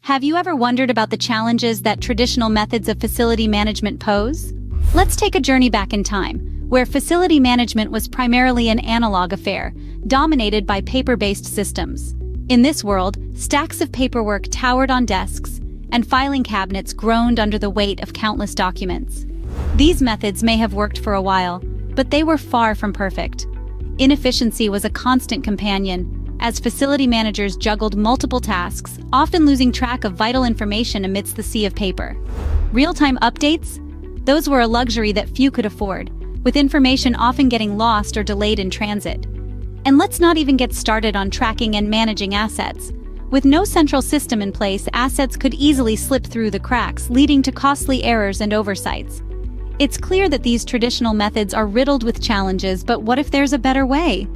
Have you ever wondered about the challenges that traditional methods of facility management pose? Let's take a journey back in time, where facility management was primarily an analog affair, dominated by paper-based systems. In this world, stacks of paperwork towered on desks, and filing cabinets groaned under the weight of countless documents. These methods may have worked for a while, but they were far from perfect. Inefficiency was a constant companion, as facility managers juggled multiple tasks, often losing track of vital information amidst the sea of paper. Real-time updates? Those were a luxury that few could afford, with information often getting lost or delayed in transit. And let's not even get started on tracking and managing assets. With no central system in place, assets could easily slip through the cracks, leading to costly errors and oversights. It's clear that these traditional methods are riddled with challenges, but what if there's a better way?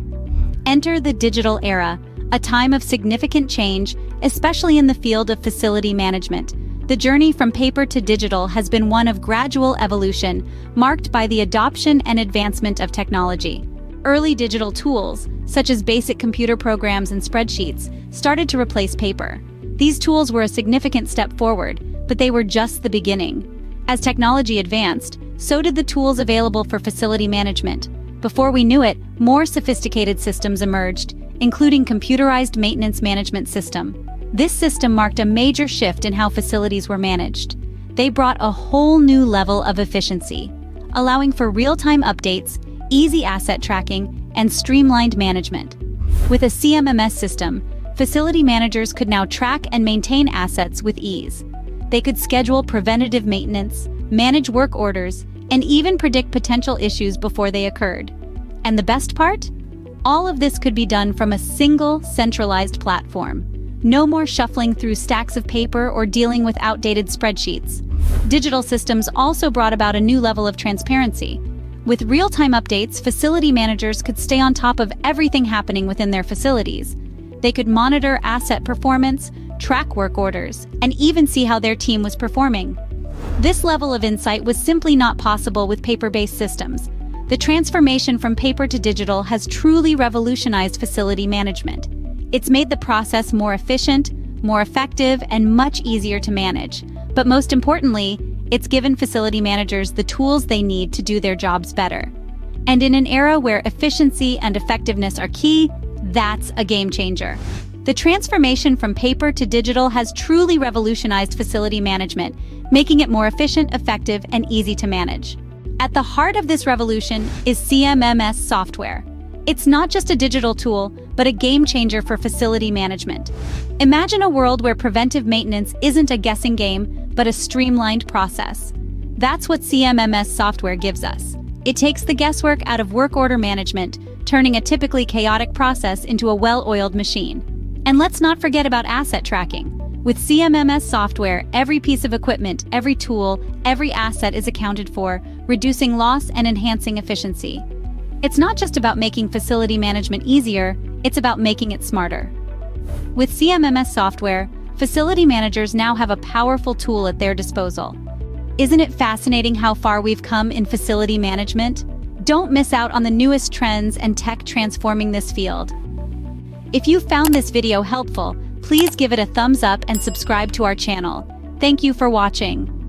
Enter the digital era, a time of significant change, especially in the field of facility management. The journey from paper to digital has been one of gradual evolution, marked by the adoption and advancement of technology. Early digital tools, such as basic computer programs and spreadsheets, started to replace paper. These tools were a significant step forward, but they were just the beginning. As technology advanced, so did the tools available for facility management. Before we knew it, more sophisticated systems emerged, including computerized maintenance management system. This system marked a major shift in how facilities were managed. They brought a whole new level of efficiency, allowing for real-time updates, easy asset tracking, and streamlined management. With a CMMS system, facility managers could now track and maintain assets with ease. They could schedule preventative maintenance, manage work orders, and even predict potential issues before they occurred. And the best part? All of this could be done from a single, centralized platform. No more shuffling through stacks of paper or dealing with outdated spreadsheets. Digital systems also brought about a new level of transparency. With real-time updates, facility managers could stay on top of everything happening within their facilities. They could monitor asset performance, track work orders, and even see how their team was performing. This level of insight was simply not possible with paper-based systems. The transformation from paper to digital has truly revolutionized facility management. It's made the process more efficient, more effective, and much easier to manage. But most importantly, it's given facility managers the tools they need to do their jobs better. And in an era where efficiency and effectiveness are key, that's a game changer. The transformation from paper to digital has truly revolutionized facility management, making it more efficient, effective, and easy to manage. At the heart of this revolution is CMMS software. It's not just a digital tool, but a game changer for facility management. Imagine a world where preventive maintenance isn't a guessing game, but a streamlined process. That's what CMMS software gives us. It takes the guesswork out of work order management, turning a typically chaotic process into a well-oiled machine. And let's not forget about asset tracking. With CMMS software, every piece of equipment, every tool, every asset is accounted for, reducing loss and enhancing efficiency. It's not just about making facility management easier, it's about making it smarter. With CMMS software, facility managers now have a powerful tool at their disposal. Isn't it fascinating how far we've come in facility management? Don't miss out on the newest trends and tech transforming this field. If you found this video helpful, please give it a thumbs up and subscribe to our channel. Thank you for watching.